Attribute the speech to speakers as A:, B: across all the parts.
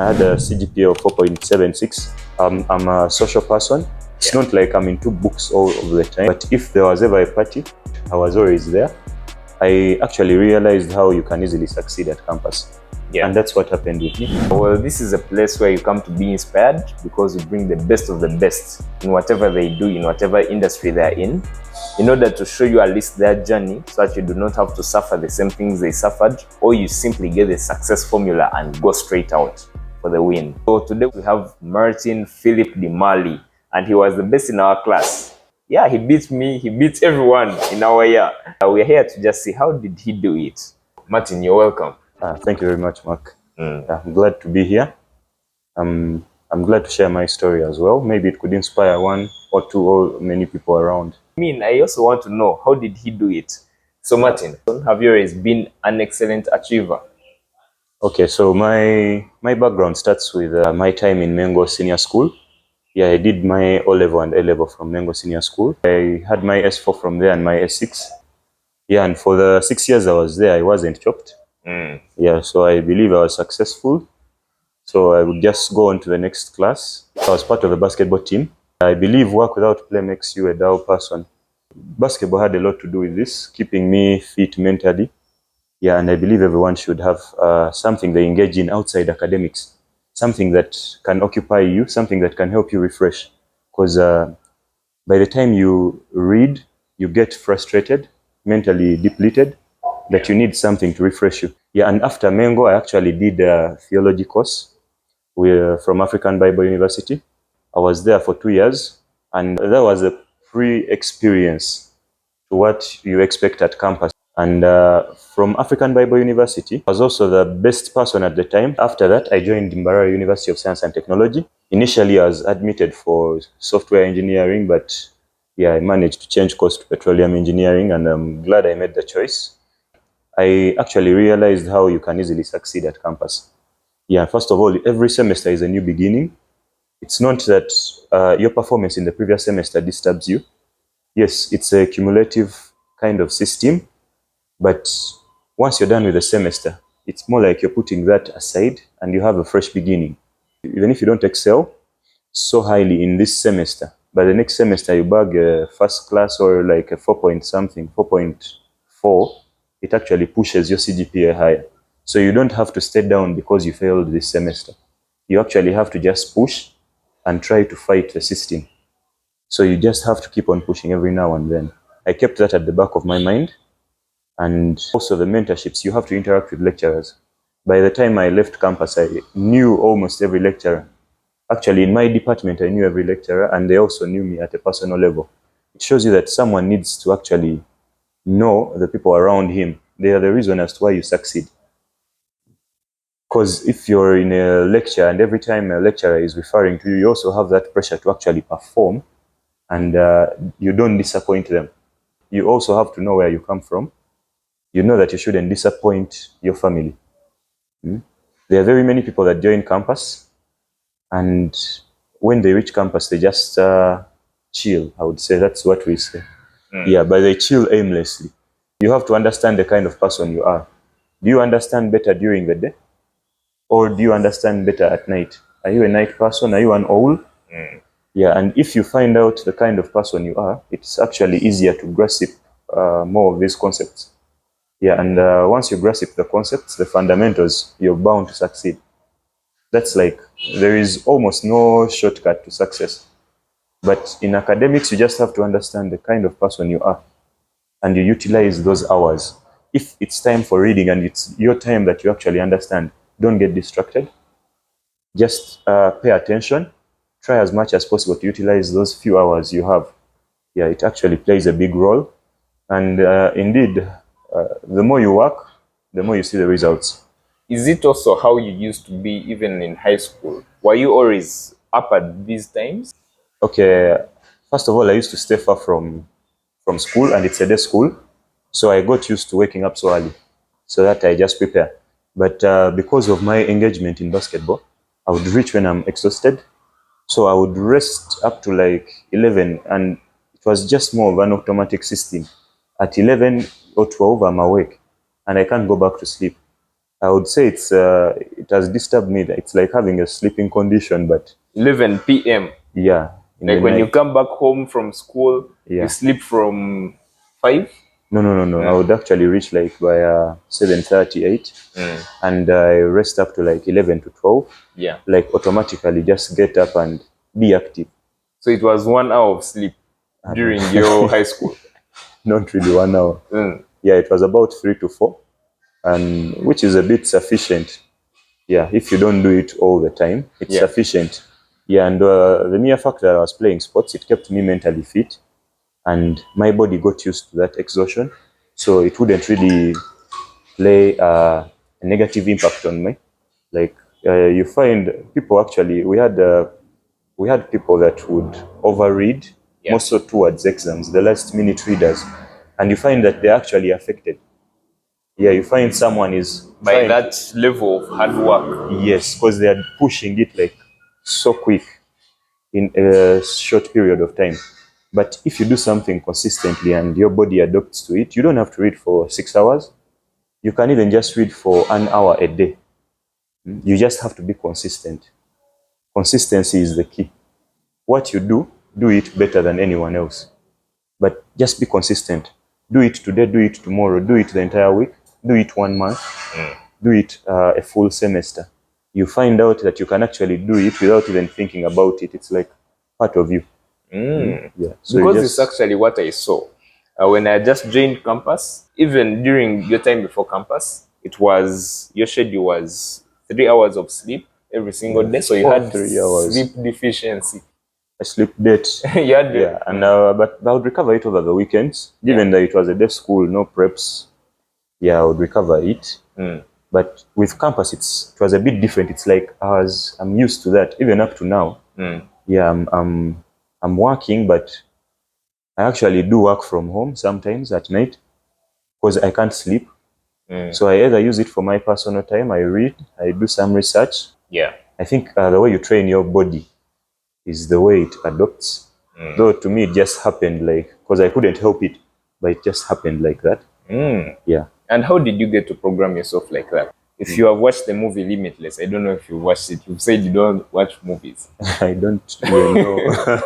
A: I had a CGPA of 4.76. I'm a social person. It's not like I'm into books all of the time, but if there was ever a party, I was always there. I actually realized how you can easily succeed at campus. Yeah. And that's what happened with me.
B: Well, this is a place where you come to be inspired because you bring the best of the best in whatever they do, in whatever industry they're in order to show you at least their journey so that you do not have to suffer the same things they suffered, or you simply get the success formula and go straight out for the win. So today we have Martin Philip Di Mali, and he was the best in our class. Yeah, he beat me, he beat everyone in our year. We're here to just see how did he do it. Martin, you're welcome.
A: Thank you very much, Mark. I'm glad to be here. I'm glad to share my story as well. Maybe it could inspire one or two or many people around.
B: I also want to know, how did he do it? So Martin, have you always been an excellent achiever?
A: Okay, so my background starts with my time in Mengo Senior School. Yeah, I did my O-level and A-level from Mengo Senior School. I had my S4 from there and my S6. Yeah, and for the 6 years I was there, I wasn't chopped. Yeah, so I believe I was successful. So I would just go on to the next class. I was part of the basketball team. I believe work without play makes you a dull person. Basketball had a lot to do with this, keeping me fit mentally. Yeah, and I believe everyone should have something they engage in outside academics. Something that can occupy you, something that can help you refresh. Because by the time you read, you get frustrated, mentally depleted, that you need something to refresh you. Yeah, and after Mengo, I actually did a theology course from African Bible University. I was there for 2 years, and that was a pre-experience to what you expect at campus. And from African Bible University, I was also the best person at the time. After that, I joined Mbarara University of Science and Technology. Initially, I was admitted for software engineering, but yeah, I managed to change course to petroleum engineering, and I'm glad I made the choice. I actually realized how you can easily succeed at campus. Yeah, first of all, every semester is a new beginning. It's not that your performance in the previous semester disturbs you. Yes, it's a cumulative kind of system, but once you're done with the semester, it's more like you're putting that aside and you have a fresh beginning. Even if you don't excel so highly in this semester, by the next semester you bag a first class or like a 4.4, it actually pushes your CGPA higher. So you don't have to stay down because you failed this semester. You actually have to just push and try to fight the system. So you just have to keep on pushing every now and then. I kept that at the back of my mind. And also the mentorships, you have to interact with lecturers. By the time I left campus, I knew almost every lecturer. Actually, in my department, I knew every lecturer, and they also knew me at a personal level. It shows you that someone needs to actually know the people around him. They are the reason as to why you succeed. Because if you're in a lecture and every time a lecturer is referring to you, you also have that pressure to actually perform, and you don't disappoint them. You also have to know where you come from. You know that you shouldn't disappoint your family. There are very many people that join campus, and when they reach campus, they just chill. I would say that's what we say. Yeah, but they chill aimlessly. You have to understand the kind of person you are. Do you understand better during the day? Or do you understand better at night? Are you a night person? Are you an owl? Yeah, and if you find out the kind of person you are, it's actually easier to grasp more of these concepts. Yeah, and once you grasp the concepts, the fundamentals, you're bound to succeed. That's like, there is almost no shortcut to success. But in academics, you just have to understand the kind of person you are, and you utilize those hours. If it's time for reading and it's your time that you actually understand, don't get distracted. Just pay attention. Try as much as possible to utilize those few hours you have. Yeah, it actually plays a big role. And indeed, the more you work, the more you see the results.
B: Is it also how you used to be even in high school? Were you always up at these times?
A: Okay, first of all, I used to stay far from school, and it's a day school. So I got used to waking up so early so that I just prepare. But because of my engagement in basketball, I would reach when I'm exhausted. So I would rest up to like 11, and it was just more of an automatic system. At 11 or 12, I'm awake, and I can't go back to sleep. I would say it has disturbed me. It's like having a sleeping condition, but
B: 11 p.m.
A: yeah.
B: Like when you come back home from school, you sleep from 5?
A: No. I would actually reach like by 7:30, 8, and I rest up to like 11 to 12.
B: Yeah.
A: Like automatically just get up and be active.
B: So it was 1 hour of sleep during your high school?
A: Not really 1 hour. Yeah, it was about 3 to 4, and which is a bit sufficient. Yeah, if you don't do it all the time, it's sufficient. Yeah, and the mere fact that I was playing sports, it kept me mentally fit, and my body got used to that exhaustion, so it wouldn't really play a negative impact on me. Like you find people actually, we had people that would overread, more so towards exams, the last minute readers, and you find that they're actually affected. Yeah, you find someone is
B: by that level of hard work.
A: Yes, because they are pushing it like so quick in a short period of time. But if you do something consistently and your body adapts to it, you don't have to read for 6 hours. You can even just read for an hour a day. You just have to be consistent. Consistency is the key. What you do it better than anyone else. But just be consistent. Do it today, do it tomorrow, do it the entire week, do it 1 month, do it a full semester. You find out that you can actually do it without even thinking about it. It's like part of you.
B: Yeah. So because it's actually what I saw. When I just joined campus, even during your time before campus, your schedule was 3 hours of sleep every single day. So you had
A: 3 hours.
B: Sleep deficiency.
A: I sleep debt. And but I would recover it over the weekends, given that it was a day school, no preps. Yeah, I would recover it. But with campus, it was a bit different. It's like I'm used to that, even up to now. Yeah, I'm working, but I actually do work from home sometimes at night because I can't sleep. So I either use it for my personal time, I read, I do some research.
B: Yeah.
A: I think the way you train your body is the way it adopts. Though to me, it just happened because I couldn't help it, but it just happened like that. Yeah.
B: And how did you get to program yourself like that? If you have watched the movie Limitless, I don't know if you watched it. You've said you don't watch movies.
A: I don't even know.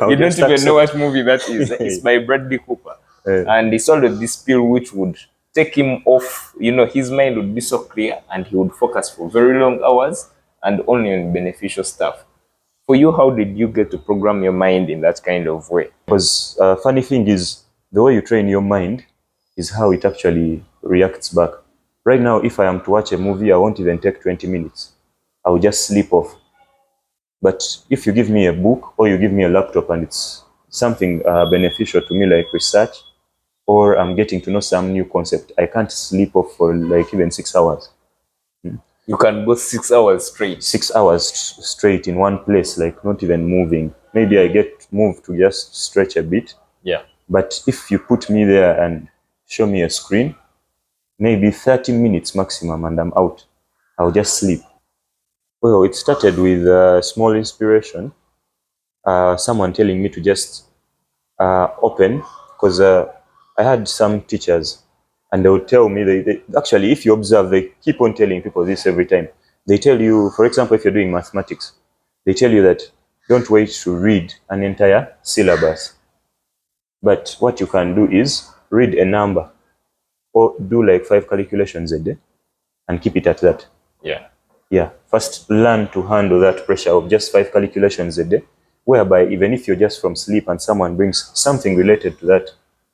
B: You don't even know what movie that is. It's by Bradley Cooper. And he saw this pill which would take him off, his mind would be so clear and he would focus for very long hours and only on beneficial stuff. For you, how did you get to program your mind in that kind of way?
A: Because funny thing is, the way you train your mind is how it actually reacts back. Right now, if I am to watch a movie, I won't even take 20 minutes. I will just sleep off. But if you give me a book or you give me a laptop and it's something beneficial to me, like research, or I'm getting to know some new concept, I can't sleep off for like even 6 hours.
B: You can go 6 hours straight.
A: 6 hours straight in one place, like not even moving. Maybe I get moved to just stretch a bit.
B: Yeah.
A: But if you put me there and show me a screen, maybe 30 minutes maximum and I'm out. I'll just sleep. Well, it started with a small inspiration. Someone telling me to just open, because I had some teachers and they would tell me, they actually, if you observe, they keep on telling people this every time. They tell you, for example, if you're doing mathematics, they tell you that don't wait to read an entire syllabus. But what you can do is read a number or do like 5 calculations a day and keep it at that.
B: Yeah.
A: Yeah. First, learn to handle that pressure of just 5 calculations a day, whereby even if you're just from sleep and someone brings something related to that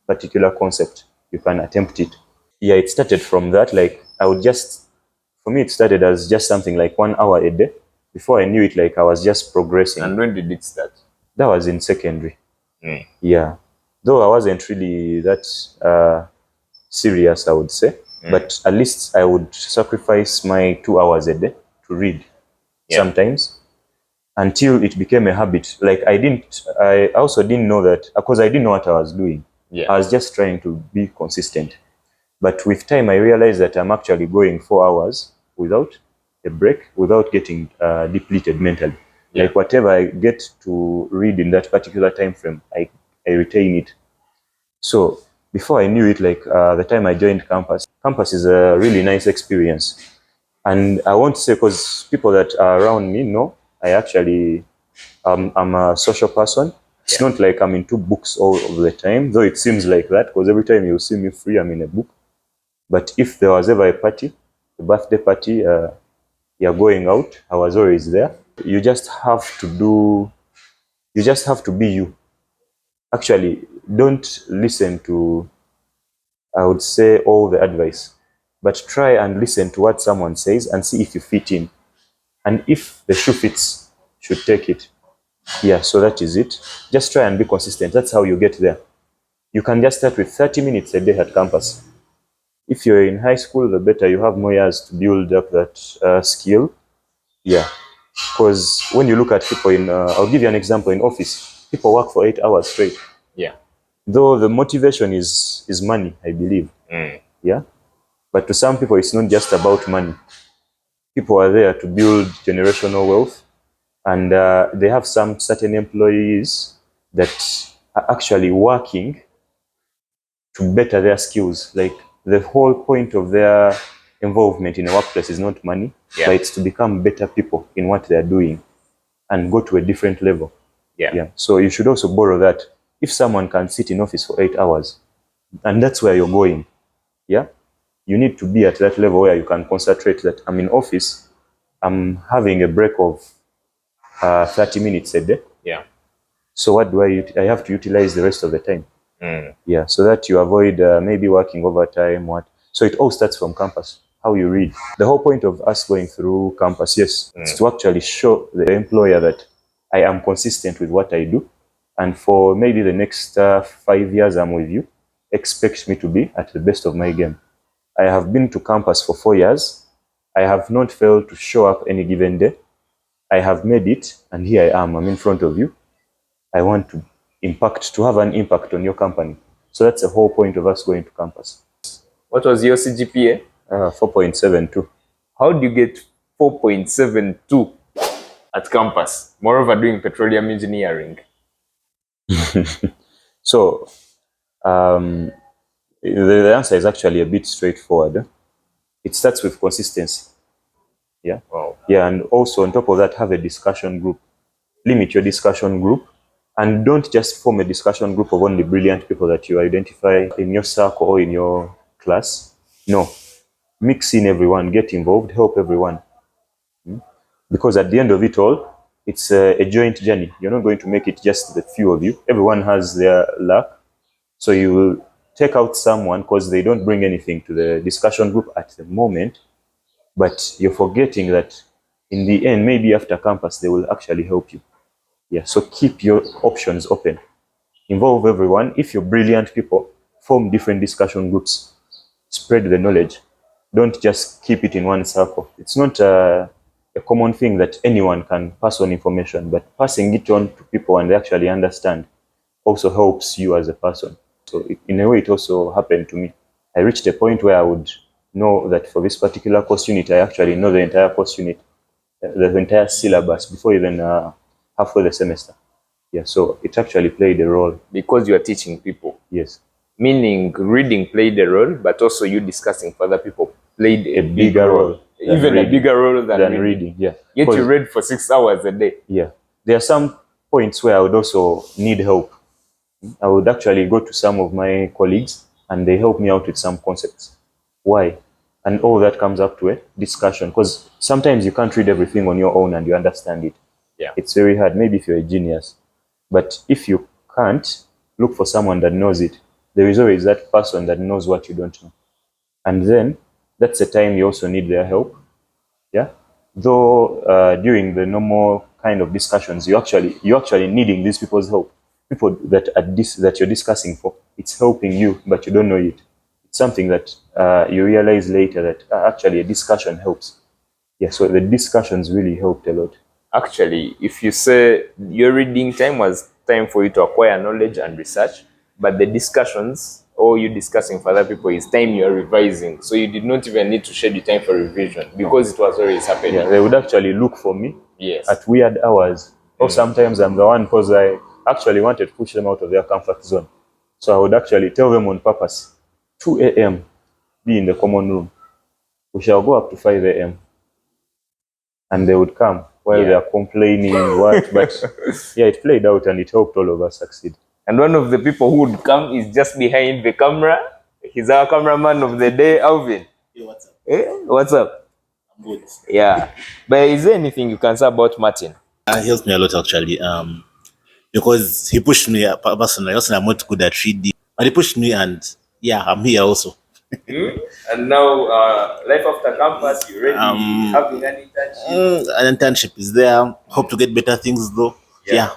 A: particular concept, you can attempt it. Yeah, it started from that. Like for me, it started as just something like 1 hour a day. Before I knew it, like I was just progressing.
B: And when did it start?
A: That was in secondary. Yeah. Though I wasn't really that serious, I would say. But at least I would sacrifice my 2 hours a day to read sometimes, until it became a habit. Like I also didn't know that, because I didn't know what I was doing. I was just trying to be consistent. But with time, I realized that I'm actually going 4 hours without a break, without getting depleted mentally. Like whatever I get to read in that particular time frame, I retain it. So before I knew it, like the time I joined campus is a really nice experience. And I won't say, because people that are around me know I actually I'm a social person. It's not like I'm into books all of the time, though it seems like that, because every time you see me free, I'm in a book. But if there was ever a party, a birthday party, you're going out, I was always there. You just have to be you. Actually, don't listen to, I would say, all the advice, but try and listen to what someone says and see if you fit in. And if the shoe fits, you should take it. Yeah, so that is it. Just try and be consistent. That's how you get there. You can just start with 30 minutes a day at campus. If you're in high school, the better. You have more years to build up that skill. Yeah, because when you look at people in, I'll give you an example. In office, people work for 8 hours straight.
B: Yeah.
A: Though the motivation is money, I believe. Yeah, but to some people, it's not just about money. People are there to build generational wealth, and they have some certain employees that are actually working to better their skills. Like, the whole point of their involvement in a workplace is not money, but it's to become better people in what they're doing and go to a different level. Yeah. So you should also borrow that. If someone can sit in office for 8 hours, and that's where you're going, yeah, you need to be at that level where you can concentrate. That I'm in office, I'm having a break of 30 minutes a day.
B: Yeah.
A: So what do I have to utilize the rest of the time. Yeah, so that you avoid maybe working overtime. So it all starts from campus, how you read. The whole point of us going through campus, yes, is to actually show the employer that I am consistent with what I do, and for maybe the next 5 years I'm with you, expect me to be at the best of my game. I have been to campus for 4 years. I have not failed to show up any given day. I have made it, and here I am. I'm in front of you. I want to have an impact on your company. So that's the whole point of us going to campus.
B: What was your CGPA?
A: 4.72.
B: How do you get 4.72 at campus? Moreover, doing petroleum engineering.
A: So the answer is actually a bit straightforward. It starts with consistency. Yeah.
B: Wow.
A: Yeah, and also on top of that, have a discussion group. Limit your discussion group, and don't just form a discussion group of only brilliant people that you identify in your circle or in your class. No, mix in everyone, get involved, help everyone. Because at the end of it all, it's a joint journey. You're not going to make it just the few of you. Everyone has their luck. So you will take out someone because they don't bring anything to the discussion group at the moment, but you're forgetting that in the end, maybe after campus, they will actually help you. Yeah, so keep your options open. Involve everyone. If you're brilliant people, form different discussion groups. Spread the knowledge. Don't just keep it in one circle. It's not a common thing that anyone can pass on information, but passing it on to people and they actually understand also helps you as a person. So in a way, it also happened to me. I reached a point where I would know that for this particular course unit, I actually know the entire course unit, the entire syllabus before even halfway the semester. Yeah, so it actually played a role.
B: Because you are teaching people.
A: Yes.
B: Meaning reading played a role, but also you discussing for other people played a bigger role.
A: Even
B: a bigger role than
A: reading. Yeah.
B: Yet you read for 6 hours a day.
A: Yeah. There are some points where I would also need help. I would actually go to some of my colleagues and they help me out with some concepts. Why? And all that comes up to a discussion, because sometimes you can't read everything on your own and you understand it.
B: Yeah.
A: It's very hard, maybe if you're a genius. But if you can't, look for someone that knows it. There is always that person that knows what you don't know. And then that's the time you also need their help. Yeah. Though during the normal kind of discussions, you're actually needing these people's help. People that you're discussing for, it's helping you, but you don't know it. It's something that you realize later that actually a discussion helps. Yeah, so the discussions really helped a lot.
B: Actually, if you say your reading time was time for you to acquire knowledge and research, but the discussions or you discussing for other people is time you're revising. So you did not even need to schedule time for revision because it was always happening.
A: Yeah, they would actually look for me
B: at
A: weird hours. Or sometimes I'm the one, because I actually wanted to push them out of their comfort zone. So I would actually tell them on purpose, 2 a.m., be in the common room. We shall go up to 5 a.m. and they would come while they are complaining, what? But yeah, it played out and it helped all of us succeed.
B: And one of the people who would come is just behind the camera. He's our cameraman of the day, Alvin.
C: Hey, what's up?
B: What's up?
C: I'm good.
B: Yeah. But is there anything you can say about Martin?
C: He helped me a lot actually. Because he pushed me personally. Also, I'm not good at 3D, but he pushed me, and yeah, I'm here also.
B: And now, life after campus, you ready having an internship?
C: An internship is there. Hope to get better things though. Yeah.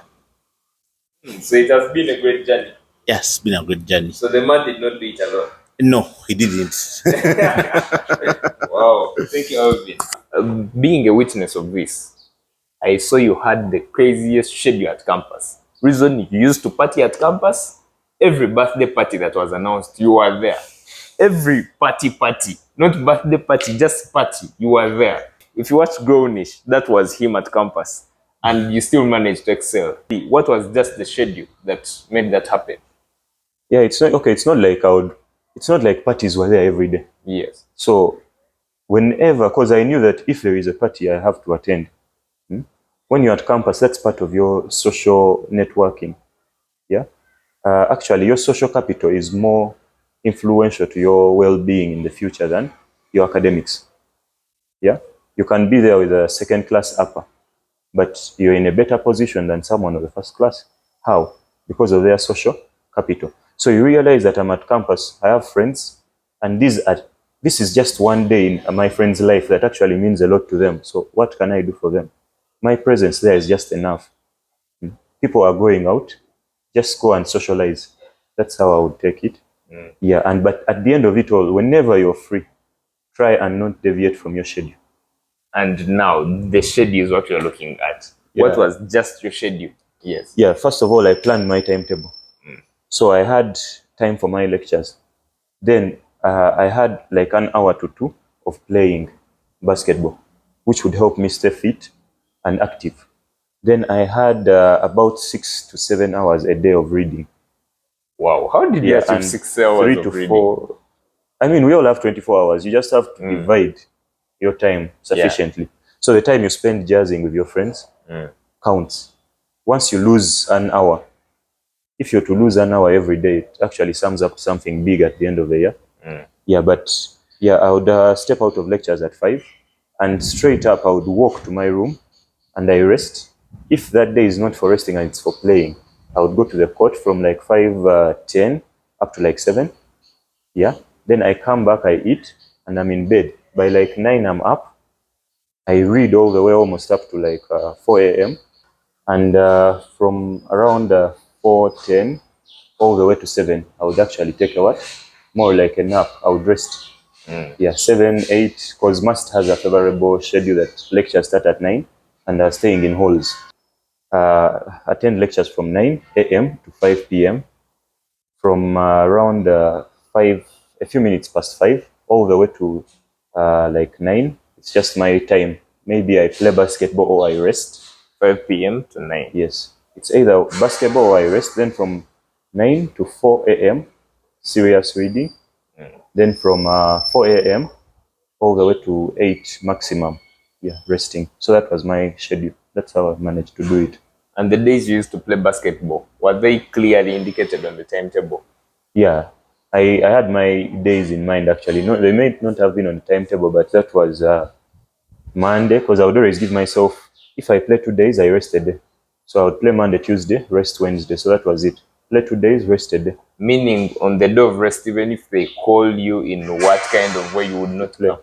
B: So it has been a great journey.
C: Yes, it's been a great journey.
B: So the man did not do it alone.
C: No, he didn't.
B: Wow. Thank you, Alvin. Being a witness of this, I saw you had the craziest schedule at campus. Reason you used to party at campus, every birthday party that was announced, you were there. Every party, not birthday party, just party, you were there. If you watch Brownish, that was him at campus, and you still managed to excel. What was just the schedule that made that happen?
A: Yeah, it's not okay. It's not like parties were there every day.
B: Yes.
A: So whenever, because I knew that if there is a party, I have to attend. When you're at campus, that's part of your social networking. Yeah. Actually, your social capital is more influential to your well-being in the future than your academics. Yeah. You can be there with a second-class upper, but you're in a better position than someone of the first class. How? Because of their social capital. So you realize that I'm at campus, I have friends, and this is just one day in my friend's life that actually means a lot to them. So what can I do for them? My presence there is just enough. People are going out, just go and socialize. That's how I would take it. Yeah, but at the end of it all, whenever you're free, try and not deviate from your schedule.
B: And now the schedule is what you're looking at.
A: Yeah.
B: What was just your schedule? Yes.
A: Yeah, first of all, I planned my timetable. So I had time for my lectures. Then I had like an hour to 2 of playing basketball, which would help me stay fit and active. Then I had about 6 to 7 hours a day of reading.
B: Wow. How did you achieve 6 hours
A: 3
B: of
A: to
B: reading?
A: 4. I mean, we all have 24 hours. You just have to divide your time sufficiently. So the time you spend jazzing with your friends counts. Once you lose an hour, if you're to lose an hour every day, it actually sums up something big at the end of the year. Yeah, but yeah, I would step out of lectures at 5 and straight up I would walk to my room and I rest. If that day is not for resting and it's for playing, I would go to the court from like 5:10 up to like 7. Yeah. Then I come back, I eat, and I'm in bed. By like 9, I'm up. I read all the way almost up to like 4 a.m. And from around 4:10 all the way to 7, I would actually take a what? More like a nap. I would rest. Yeah, 7, 8, because MUST has a favorable schedule that lectures start at 9 and are staying in halls. Attend lectures from 9 a.m. to 5 p.m. From around 5, a few minutes past 5, all the way to like 9. It's just my time. Maybe I play basketball or I rest.
B: 5 p.m. to 9.
A: Yes. It's either basketball or I rest. Then from 9 to 4 a.m., serious reading. Then from 4 a.m. all the way to 8 maximum, yeah, resting. So that was my schedule. That's how I managed to do it.
B: And the days you used to play basketball, were they clearly indicated on the timetable?
A: Yeah, I had my days in mind actually. No, they may not have been on the timetable, but that was Monday, because I would always give myself, if I play 2 days, I rest a day. So I would play Monday, Tuesday, rest Wednesday. So that was it. Play 2 days, rest a day.
B: Meaning on the day of rest, even if they call you, in what kind of way you would not play?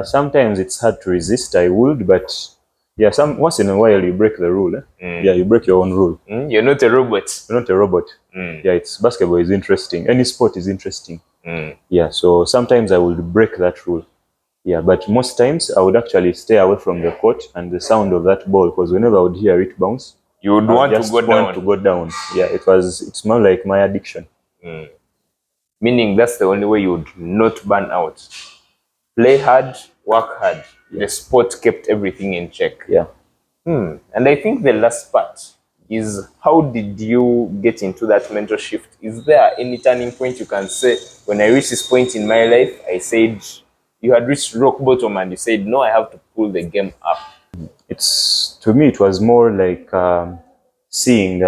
A: Sometimes it's hard to resist, I would, but yeah, once in a while you break the rule. Yeah, you break your own rule.
B: You're not a robot.
A: You're not a robot. Yeah, basketball is interesting. Any sport is interesting. Yeah, so sometimes I would break that rule. Yeah, but most times I would actually stay away from the court and the sound of that ball, because whenever I would hear it bounce,
B: you would want to go down.
A: Yeah, it's more like my addiction.
B: Meaning that's the only way you would not burn out. Play hard, work hard. Yeah. The sport kept everything in check.
A: Yeah.
B: And I think the last part is, how did you get into that mental shift? Is there any turning point you can say, when I reached this point in my life, I said, you had reached rock bottom and you said, no, I have to pull the game up?
A: To me, it was more like seeing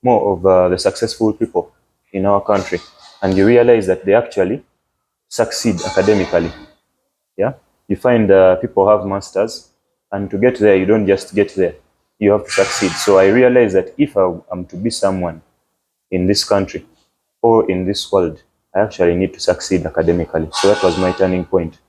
A: more of the successful people in our country, and you realize that they actually succeed academically. Yeah, you find people have masters, and to get there, you don't just get there; you have to succeed. So I realized that if I am to be someone in this country or in this world, I actually need to succeed academically. So that was my turning point.